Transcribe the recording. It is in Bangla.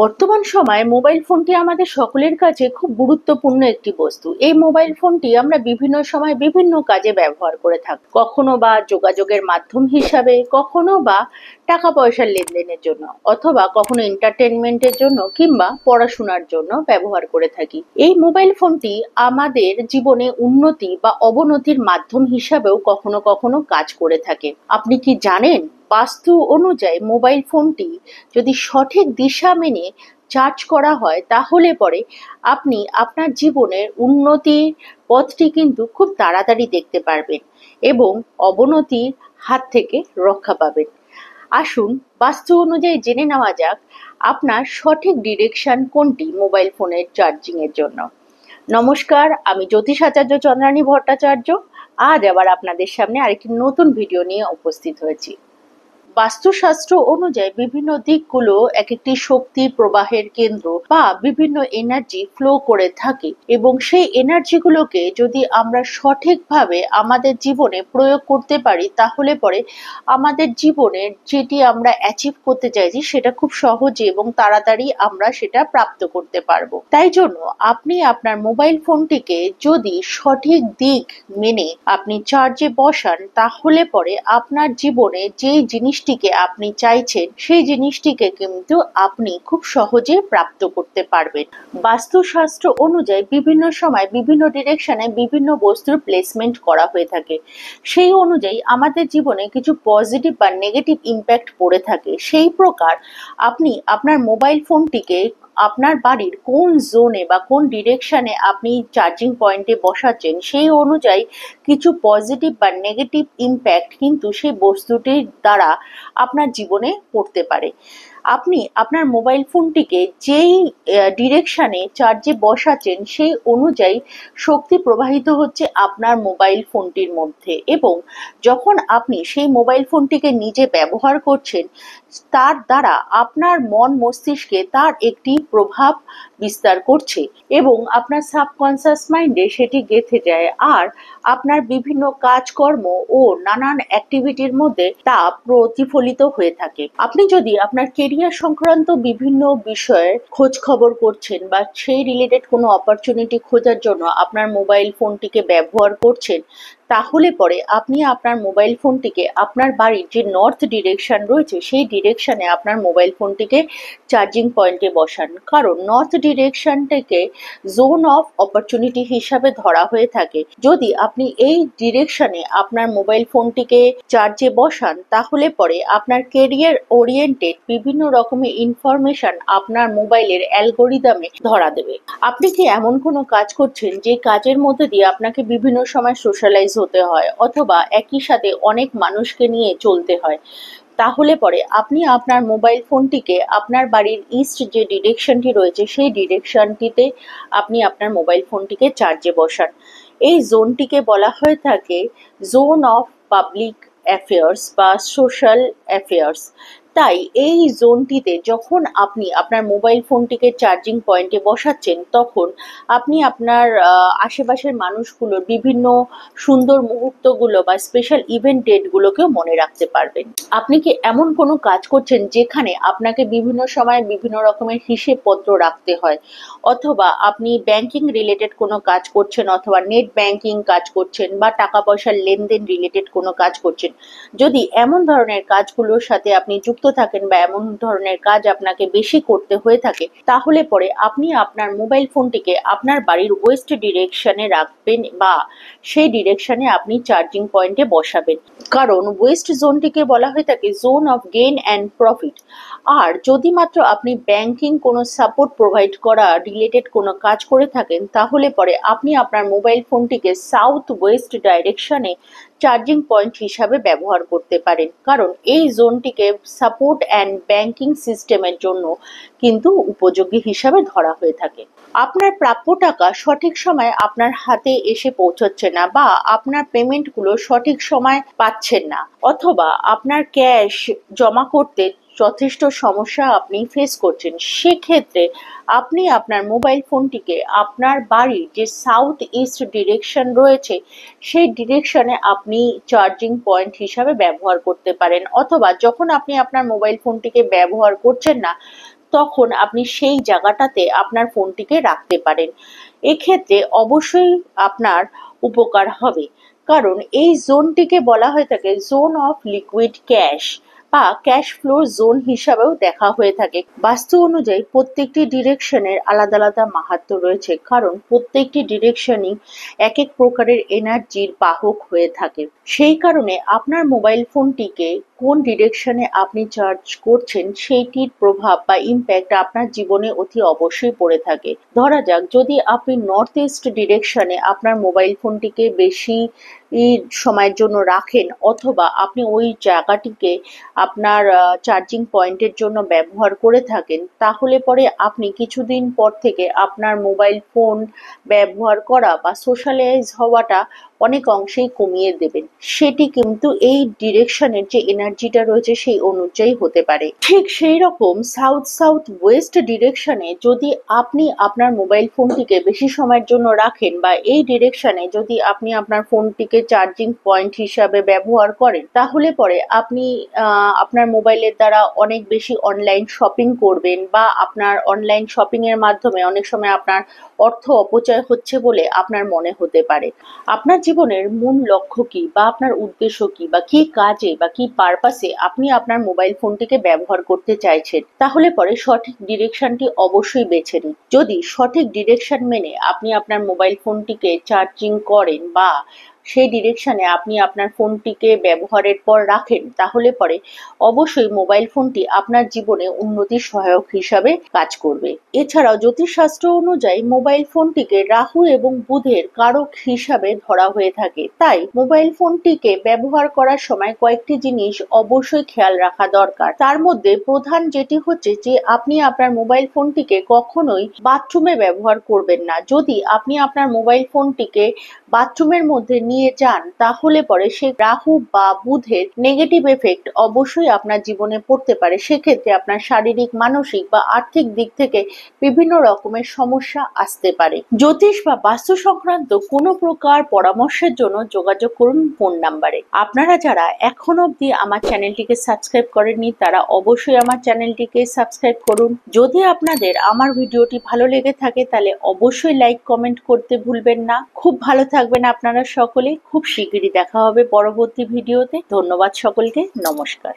বর্তমান সময়ে মোবাইল ফোনটি আমাদের সকলের কাছে খুব গুরুত্বপূর্ণ একটি বস্তু। এই মোবাইল ফোনটি আমরা বিভিন্ন সময় বিভিন্ন কাজে ব্যবহার করে থাকি। কখনো বা যোগাযোগের মাধ্যম হিসাবে, কখনো বা টাকা পয়সার লেনদেনের জন্য, অথবা কখনো এন্টারটেনমেন্টের জন্য কিংবা পড়াশোনার জন্য ব্যবহার করে থাকি। এই মোবাইল ফোনটি আমাদের জীবনে উন্নতি বা অবনতির মাধ্যম হিসাবেও কখনো কখনো কাজ করে থাকে। আপনি কি জানেন, বাস্তু অনুযায়ী মোবাইল ফোনটি যদি সঠিক দিশা মেনে চার্জ করা হয় তাহলে পরে আপনি আপনার জীবনের উন্নতির পথটি কিন্তু খুব তাড়াতাড়ি দেখতে পারবেন এবং অবনতির হাত থেকে রক্ষা পাবেন। আসুন বাস্তু অনুযায়ী জেনে নেওয়া যাক আপনার সঠিক ডিরেকশন কোনটি মোবাইল ফোনের চার্জিং এর জন্য। নমস্কার, আমি জ্যোতিষাচার্য চন্দ্রানী ভট্টাচার্য আজ আবার আপনাদের সামনে আরেকটি নতুন ভিডিও নিয়ে উপস্থিত হয়েছি। বাস্তুশাস্ত্র অনুযায়ী বিভিন্ন দিকগুলো এক একটি শক্তি প্রবাহের কেন্দ্র বা বিভিন্ন এনার্জি ফ্লো করে থাকে এবং সেই এনার্জিগুলোকে যদি আমরা সঠিকভাবে আমাদের জীবনে প্রয়োগ করতে পারি তাহলে পরে আমাদের জীবনের যেটি আমরা অ্যাচিভ করতে চাইছি সেটা খুব সহজে এবং তাড়াতাড়ি আমরা সেটা প্রাপ্ত করতে পারবো। তাই জন্য আপনি আপনার মোবাইল ফোনটিকে যদি সঠিক দিক মেনে আপনি চার্জে বসান তাহলে পরে আপনার জীবনে যেই জিনিসটিকে আপনি চাইছেন সেই জিনিসটিকে কিন্তু আপনি খুব সহজে প্রাপ্ত করতে পারবেন। বাস্তুশাস্ত্র অনুযায়ী বিভিন্ন সময় বিভিন্ন ডিরেকশনে বিভিন্ন বস্তুর প্লেসমেন্ট করা হয়ে থাকে। সেই অনুযায়ী আমাদের জীবনে কিছু পজিটিভ বা নেগেটিভ ইম্প্যাক্ট পড়ে থাকে। সেই প্রকার আপনি আপনার মোবাইল ফোনটিকে আপনার বাড়ির কোন জোনে বা কোন ডিরেকশনে আপনি চার্জিং পয়েন্টে বসাচ্ছেন সেই অনুযায়ী কিছু পজিটিভ বা নেগেটিভ ইম্প্যাক্ট কিন্তু সেই বস্তুটির দ্বারা আপনার জীবনে পড়তে পারে। আপনি আপনার মোবাইল ফোনটিকে যেই ডিরেকশনে চার্জে বসাচ্ছেন সেই অনুযায়ী শক্তি প্রবাহিত হচ্ছে আপনার মোবাইল ফোনটির মধ্যে এবং যখন আপনি সেই মোবাইল ফোনটিকে নিজে ব্যবহার করছেন তার দ্বারা আপনার মন মস্তিষ্কে তার একটি প্রভাব বিস্তার করছে এবং আপনার সাবকনসিয়াস মাইন্ডে সেটি গেঁথে যায় আর আপনার বিভিন্ন কাজকর্ম ও নানান অ্যাক্টিভিটির মধ্যে তা প্রতিফলিত হয়ে থাকে। আপনি যদি আপনার কেরিয়ার সংক্রান্ত বিভিন্ন বিষয়ে খোঁজ খবর করছেন বা সেই রিলেটেড কোনো অপরচুনিটি খোঁজার জন্য আপনার মোবাইল ফোনটিকে ব্যবহার করছেন তাহলে পরে আপনি আপনার মোবাইল ফোনটিকে আপনার বাড়ির যে নর্থ ডিরেকশন রয়েছে সেই ডিরেকশনে আপনার মোবাইল ফোনটিকে চার্জিং পয়েন্টে বসান, কারণ নর্থ ডিরেকশনটাকে জোন অফ অপরচুনিটি হিসাবে ধরা হয়ে থাকে। যদি আপনি এই ডিরেকশনে আপনার মোবাইল ফোনটিকে চার্জে বসান তাহলে পরে আপনার কেরিয়ার ওরিয়েন্টেড বিভিন্ন রকমের ইনফরমেশন আপনার মোবাইলের অ্যালগোরিদমে ধরা দেবে। আপনি কি এমন কোনো কাজ করছেন যে কাজের মধ্যে দিয়ে আপনাকে বিভিন্ন সময় সোশ্যালাইজ হতে হয় অথবা একই সাথে অনেক মানুষকে নিয়ে চলতে হয়, তাহলে পরে আপনি আপনার মোবাইল ফোনটিকে আপনার বাড়ির ইস্ট যে ডিরেকশনটি রয়েছে সেই ডিরেকশনটিতে আপনি আপনার মোবাইল ফোনটিকে চার্জে বসান। এই জোনটিকে বলা হয়ে থাকে জোন অফ পাবলিক অ্যাফেয়ার্স বা সোশ্যাল অ্যাফেয়ার্স। তাই এই জোনটিতে যখন আপনি আপনার মোবাইল ফোনটিকে চার্জিং পয়েন্টে বসাচ্ছেন তখন আপনি আপনার আশেপাশের মানুষগুলোর বিভিন্ন সুন্দর মুহূর্তগুলো বা স্পেশাল ইভেন্ট ডেটগুলোকেও মনে রাখতে পারবেন। আপনি কি এমন কোনো কাজ করছেন যেখানে আপনাকে বিভিন্ন সময় বিভিন্ন রকমের হিসেবপত্র রাখতে হয়, অথবা আপনি ব্যাংকিং রিলেটেড কোনো কাজ করছেন অথবা নেট ব্যাংকিং কাজ করছেন বা টাকা পয়সার লেনদেন রিলেটেড কোনো কাজ করছেন, যদি এমন ধরনের কাজগুলোর সাথে আপনি যুক্ত থাকেন বা এমন ধরনের কাজ আপনাকে বেশি করতে হয়ে থাকে তাহলে পরে আপনি আপনার মোবাইল ফোনটিকে আপনার বাড়ির ওয়েস্ট ডিরেকশনে রাখবেন বা সেই ডিরেকশনে আপনি চার্জিং পয়েন্টে বসাবেন, কারণ ওয়েস্ট জোনটিকে বলা হয়ে থাকে zone of gain and profit. আর যদি মাত্র আপনি ব্যাংকিং কোনো সাপোর্ট প্রোভাইড করা রিলেটেড কোনো কাজ করে থাকেন তাহলে পরে আপনি আপনার মোবাইল ফোনটিকে সাউথ ওয়েস্ট ডাইরেকশনে চার্জিং পয়েন্ট হিসাবে ব্যবহার করতে পারেন, কারণ এই জোনটিকে সাপোর্ট অ্যান্ড ব্যাংকিং সিস্টেমের জন্য কিন্তু উপযোগী হিসাবে ধরা হয়ে থাকে। আপনার প্রাপ্য টাকা সঠিক সময় আপনার হাতে এসে পৌঁছচ্ছে না বা আপনার পেমেন্টগুলো সঠিক সময় পাচ্ছেন না, অথবা আপনার ক্যাশ জমা করতে যথেষ্ট সমস্যা আপনি ফেস করছেন, সেক্ষেত্রে আপনি আপনার মোবাইল ফোনটিকে আপনার বাড়ির যে সাউথ ইস্ট ডিরেকশন রয়েছে সেই ডিরেকশনে আপনি চার্জিং পয়েন্ট হিসাবে ব্যবহার করতে পারেন। অথবা যখন আপনি আপনার মোবাইল ফোনটিকে ব্যবহার করছেন না তখন আপনি সেই জায়গাটাতে আপনার ফোনটিকে রাখতে পারেন। এক্ষেত্রে অবশ্যই আপনার উপকার হবে, কারণ এই জোনটিকে বলা হয়ে থাকে জোন অফ লিকুইড ক্যাশ বা ক্যাশ ফ্লো জোন হিসাবেও দেখা হয়ে থাকে। বাস্তু অনুযায়ী প্রত্যেকটি ডিরেকশনের আলাদা আলাদা মাহাত্ম্য রয়েছে, কারণ প্রত্যেকটি ডিরেকশনই এক এক প্রকারের এনার্জির বাহক হয়ে থাকে। সেই কারণে আপনার মোবাইল ফোনটিকে কোন ডিরেকশনে আপনি চার্জ করছেন সেইটির প্রভাব বা ইম্প্যাক্ট আপনার জীবনে অতি অবশ্যই পড়ে থাকে। ধরা যাক, যদি আপনি নর্থ ইস্ট ডিরেকশনে আপনার মোবাইল ফোনটিকে বেশি সময়ের জন্য রাখেন, অথবা আপনি ওই জায়গাটিকে আপনার চার্জিং পয়েন্টের জন্য ব্যবহার করে থাকেন, তাহলে পরে আপনি কিছুদিন পর থেকে আপনার মোবাইল ফোন ব্যবহার করা বা সোশ্যালাইজ হওয়াটা অনেক অংশেই কমিয়ে দেবেন। সেটি কিন্তু এই ডিরেকশনের যে এনার্জিটা রয়েছে সেই অনুযায়ী হতে পারে। ঠিক সেই রকম সাউথ সাউথ ওয়েস্ট ডিরেকশনে যদি আপনি আপনার মোবাইল ফোনটিকে বেশি সময়ের জন্য রাখেন, বা এই ডিরেকশনে যদি আপনি আপনার ফোনটিকে চার্জিং পয়েন্ট হিসাবে ব্যবহার করেন, তাহলে পরে আপনি আপনার মোবাইলের দ্বারা অনেক বেশি অনলাইন শপিং করবেন, বা আপনার অনলাইন শপিং এর মাধ্যমে অনেক সময় আপনার অর্থ অপচয় হচ্ছে বলে আপনার মনে হতে পারে। আপনার জীবনের মূল লক্ষ্য কি, বা আপনার উদ্দেশ্য কি, বা কি কাজে বা কি পারপাসে আপনি আপনার মোবাইল ফোনটিকে ব্যবহার করতে চাইছেন, তাহলে পরে সঠিক ডিরেকশনটি অবশ্যই বেছে নিন। যদি সঠিক ডিরেকশন মেনে আপনি আপনার মোবাইল ফোনটিকে চার্জিং করেন, বা সেই ডিরেকশনে আপনি আপনার ফোনটিকে ব্যবহারের পর রাখেন, তাহলে পরে অবশ্যই মোবাইল ফোনটি আপনার জীবনে উন্নতির সহায়ক হিসাবে কাজ করবে। এছাড়াও জ্যোতিষশাস্ত্র অনুযায়ী মোবাইল ফোনটিকে রাহু এবং বুধের কারক হিসাবে ধরা হয়ে থাকে। তাই মোবাইল ফোনটিকে ব্যবহার করার সময় কয়েকটি জিনিস অবশ্যই খেয়াল রাখা দরকার। তার মধ্যে প্রধান যেটি হচ্ছে যে আপনি আপনার মোবাইল ফোনটিকে কখনোই বাথরুমে ব্যবহার করবেন না। যদি আপনি আপনার মোবাইল ফোনটিকে বাথরুমের মধ্যে নিয়ে যান, তাহলে পরে সে রাহু বা বুধের নেগেটিভ এফেক্ট অবশ্যই আপনার জীবনে পড়তে পারে। সেক্ষেত্রে আপনার শারীরিক, মানসিক বা আর্থিক দিক থেকে বিভিন্ন রকমের সমস্যা আসতে পারে। জ্যোতিষ বা বাস্তু সংক্রান্ত কোনো প্রকার পরামর্শের জন্য যোগাযোগ করুন ফোন নাম্বারে। আপনারা যারা এখনো অবধি আমার চ্যানেলটিকে সাবস্ক্রাইব করেননি, তারা অবশ্যই আমার চ্যানেলটিকে সাবস্ক্রাইব করুন। যদি আপনাদের আমার ভিডিওটি ভালো লেগে থাকে, তাহলে অবশ্যই লাইক কমেন্ট করতে ভুলবেন না। খুব ভালো থাকবেন আপনারা সকলে। খুব শিগগিরই দেখা হবে পরবর্তী ভিডিওতে। ধন্যবাদ সকলকে। নমস্কার।